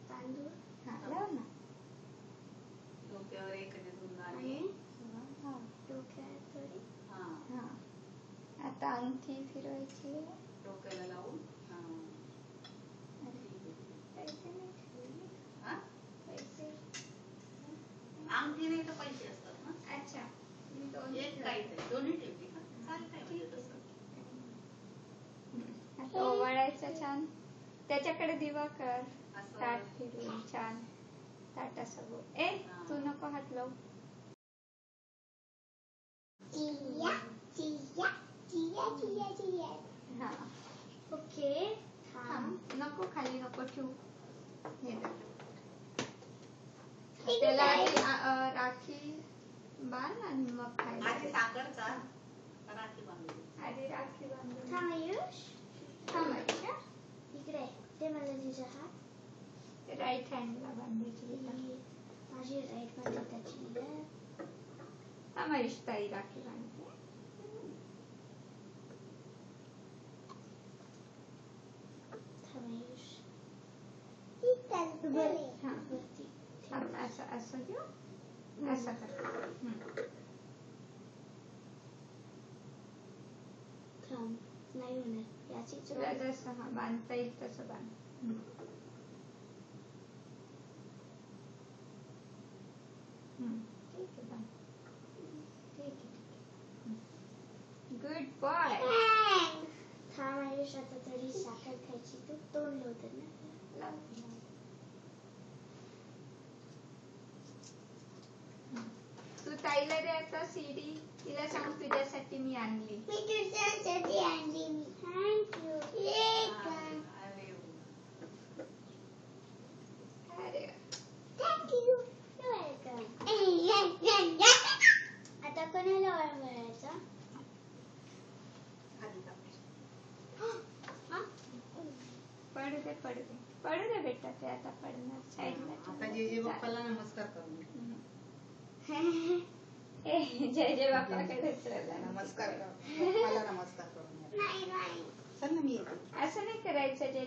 तांदूळ लाव ना. डोक्यावर एक दोन दाणे. डोक्यात थोडी. आता अंगठी फिरवायची डोक्याला लावून. पैसे नाही ठेवले. पैसे अंगठी नाही तर पैसे असतात ना. अच्छा एक काहीतरी दोन्ही ठेवली का चालतंय म्हणजे तसं. आता ओवाळायचं छान. त्याच्याकडे दिवा कर. असं. ताट फिरवून छान. ताट असं बोल. तू नको हात लावू. हा ओके नको खाली नको ठेवू. हे त्याला राखी बांध आणि मग खायला. आधी साखरचा राखी बांधली. आधी राखी बांधून आयुष थांबायच्या. इकडे ते मला तुझा हात राईट हँडला बांधायची. माझी राईट मध्ये त्याची आयुष ताई राखी बांधते. असं असं देऊ. असं कर. नाही होणार याची तुला जसं बांधता येईल तसं बांध. ठीक आहे बांध. ठीक आहे. Good boy. थांब आयुष आता थोडी साखर खायची. तू तोंड होत ना. तू ताईला दे आता सीडी. तिला सांग तुझ्यासाठी मी आणली. मी तुझ्यासाठी आणली. थँक्यू. अरे थँक्यू. आता कोणाला ओळखायचा. पडू दे पडू दे पडू दे बेटा. ते आता पडणार साईडला. आता जे बाप्पाला नमस्कार करून. जय बाप्पाकडे नमस्कार बाप्पाला नमस्कार करून. चल ना मी येते. असं नाही करायचं. जय